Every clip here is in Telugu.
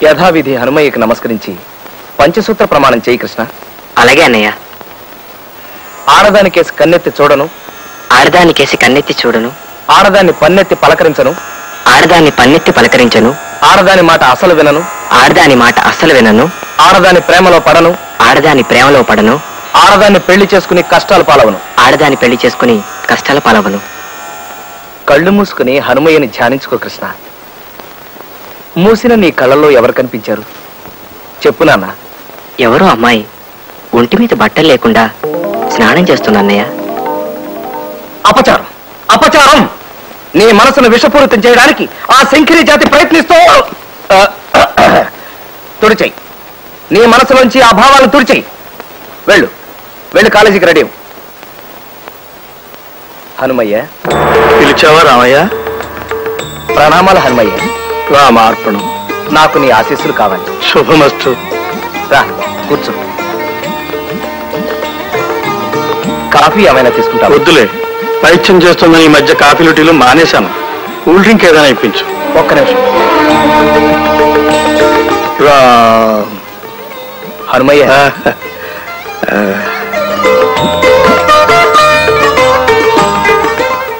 యథావిధి హనుమయ్యకి నమస్కరించి పంచసూత్ర ప్రమాణం చేయి కృష్ణ. అలాగే అన్నయ్య. ఆడదాని కేసి కన్నెత్తి చూడను, ఆడదాని కేసి కన్నెత్తి చూడను, ఆడదాన్ని పన్నెత్తి పలకరించను, ఆడదాన్ని పన్నెత్తి పలకరించను, ఆడదాని మాట అసలు వినను, ఆడదాని మాట అస్సలు వినను, ఆడదాని ప్రేమలో పడను, ఆడదాని ప్రేమలో పడను, ఆడదాన్ని పెళ్లి చేసుకుని కష్టాలు పాలవను, ఆడదాని పెళ్లి చేసుకుని కష్టాల పాలవను. కళ్ళు మూసుకుని హనుమయ్యని ధ్యానించుకో కృష్ణ. మూసిన నీ కళ్ళల్లో ఎవరు కనిపించారు చెప్పు నాన్న. ఎవరో అమ్మాయి ఒంటి మీద బట్టలు లేకుండా స్నానం చేస్తున్నా అన్నయ్య. అపచారం, అపచారం! నీ మనసును విషపూరితం చేయడానికి ఆ శంకిరి జాతి ప్రయత్నిస్తూ తుడిచేయి. నీ మనసులోంచి ఆ భావాలను తుడిచేయి. వెళ్ళు, వెళ్ళి కాలేజీకి రెడీ. హనుమయ్య. పిలిచావా రామయ్య? ప్రణామాలు హనుమయ్య. రామార్పణం. నాకు నీ ఆశీస్సులు కావాలి. శుభమస్తు. రా కూర్చో. కాఫీ ఏమైనా తీసుకుంటా? వద్దులే, పైత్యం చేస్తున్న ఈ మధ్య కాఫీలు టీలు మానేశాను. కూల్ డ్రింక్ ఏదైనా ఇప్పించు. ఒక్క నిమిషం. హనుమయ్య,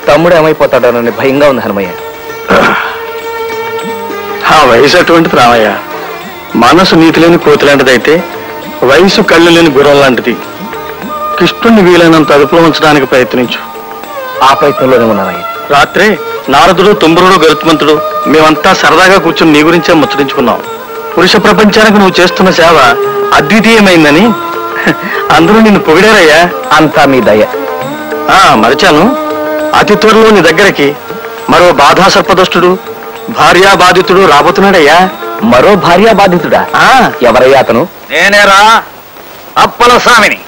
తమ్ముడు ఏమైపోతాడోనని భయంగా ఉంది హనుమయ్య. ఆ వయసు అటువంటిది రామయ్య. మనసు నీతి లేని కోతిలాంటిదైతే వయసు కళ్ళు లేని గుర్రం లాంటిది. కృష్ణుణ్ణి వీలైనంత అదుపులో ఉంచడానికి ప్రయత్నించు. ఆ ప్రయత్నంలోనే ఉన్నానయ్య. రాత్రే నారదుడు, తుంబరుడు, గరుత్మంతుడు మేమంతా సరదాగా కూర్చుని నీ గురించే ముచ్చరించుకున్నాం. పురుష ప్రపంచానికి నువ్వు చేస్తున్న సేవ అద్వితీయమైందని అందరూ నిన్ను పొగిడారయ్యా. అంతా మీ దయ. మరిచాను, అతి త్వరలో నీ దగ్గరికి మరో బాధా సర్పదష్టుడు, భార్యా బాధితుడు రాబోతున్నాడయ్యా. మరో భార్యా బాధితుడా? ఎవరయ్యా అతను? నేనేరా, అప్పల స్వామిని,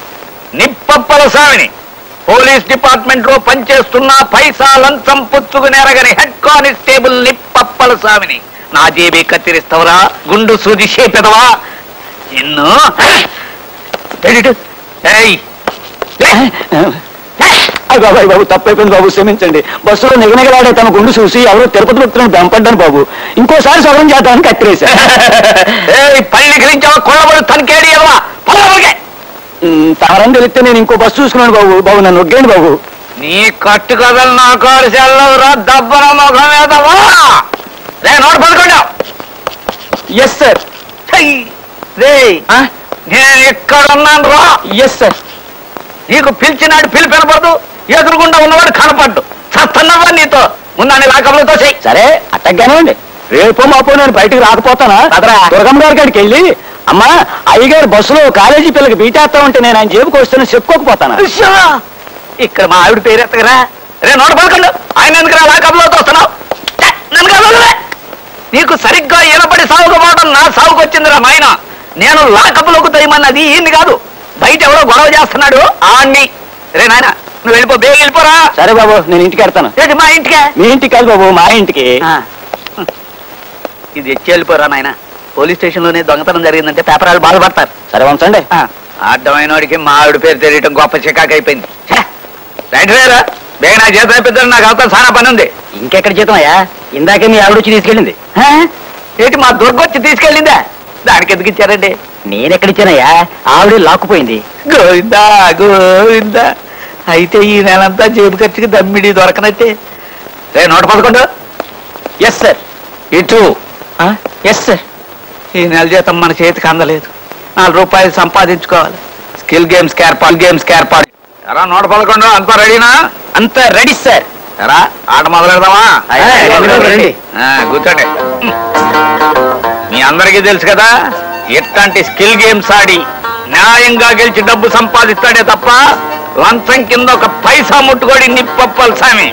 నిప్పప్పల స్వామిని. పోలీస్ డిపార్ట్మెంట్ లో పనిచేస్తున్న పైసా లంచం పుచ్చుకునేరగని హెడ్ కానిస్టేబుల్ నిప్పప్పల స్వామిని. నా జేబీ కత్తిరిస్తావురా, గుండు సూది చేపెదవా నిన్ను? బాబాయ్ బాబు, తప్పైపోయింది బాబు, క్షమించండి. బస్సులో నిగనిగలాడే తన గుండు చూసి ఎవరో తిరుపతి భక్తులను వెంపడ్డాను బాబు. ఇంకోసారి సవరం చేద్దామని కత్తిరేశా. పల్లి గ్రహించావా? కొల్లబడి తనకేడి ఎదవా? తమరని తెలిస్తే నేను ఇంకో బస్సు చూసుకున్నాను బాబు. బాబు నన్ను ఒగ్గేయండి బాబు. నీ కట్టు కథలు నా కాడు చెల్లవురా, దబ్బన ముఖం వేదవా. నోటు పదకొండా. Yes sir. నేను ఎక్కడున్నాను రా. Yes sir. నీకు పిలిచినాడు పిలిపి వినపడదు, ఎదురుగుండా ఉన్నవాడు కనపడ్డు. చస్తున్నవా నీతో ఉన్నాను లాకబులతో చెయ్యి. సరే అట్టగ్గానండి, రేపు మాపో నేను బయటకు రాకపోతానా? దుర్గమ్మ గారి కాడికి వెళ్ళి, అమ్మా అయ్యగారు బస్సులో కాలేజీ పిల్లకి బీటేస్తా ఉంటే నేను ఆయన జేబుకి వస్తాను చెప్పుకోకపోతానా? ఇక్కడ మా ఆవిడ పేరు ఎత్తగరా. నోటు పదకొండు. ఆయన ఎందుకురా లాకబులతో వస్తున్నావు? నన్ను కాదు, నీకు సరిగ్గా ఈనపడి సాగుకోవడం నా సాగుకు వచ్చిందిరా నాయన. నేను లాకబులకు తయమన్నది ఈయన్ని కాదు, బయట ఎవరో గొడవ చేస్తున్నాడు ఆన్ని. నాయన నువ్వు వెళ్ళిపో, బేగ వెళ్ళిపోరా. సరే బాబు, నేను ఇంటికి వెళ్తాను. మా ఇంటికే? మీ ఇంటికి కాదు బాబు, మా ఇంటికి. ఇది ఎచ్చి వెళ్ళిపోరా నాయన. పోలీస్ స్టేషన్ లోనే దొంగతనం జరిగిందంటే పేపర్ వాళ్ళు బాధపడతారు. సరే వంచండి. అడ్డమైన వాడికి మా ఆవిడ పేరు తెలియటం గొప్ప చికాకు అయిపోయింది. రైట్ వేరా, బేగ నా జీతం అయిపోతుంది. నాకు అవతల చాలా పని ఉంది. ఇంకెక్కడ జీతం అయ్యా? ఇందాకే మీ ఆవిడ వచ్చి తీసుకెళ్ళింది. ఏంటి మా దుర్గొచ్చి తీసుకెళ్ళిందా? దానికి ఎందుకు ఇచ్చారండి? నేనెక్కడిచ్చానయ్యా? ఆవిడ లాక్కుపోయింది. గోవిందా గోవిందా. అయితే ఈ నెలంతా జేబు ఖర్చుకి దమ్మిడి దొరకనట్టే. నోటు పదకొండు. Yes sir. ఇటు. Yes sir. ఈ నెల జీతం మన చేతికి అందలేదు. 4 రూపాయలు సంపాదించుకోవాలి. స్కిల్ గేమ్స్ ఏర్పాటు. ఎరా నోటు పదకొండు, అంతా రెడీనా? అంతా రెడీ సార్. ఎరా ఆట మొదలెడదామా? కూర్చోండి. మీ అందరికీ తెలుసు కదా, ఎట్లాంటి స్కిల్ గేమ్స్ ఆడి న్యాయంగా గెలిచి డబ్బు సంపాదిస్తాడే తప్ప లంచం కింద ఒక పైసా ముట్టుకోడి నిప్పప్పల స్వామి.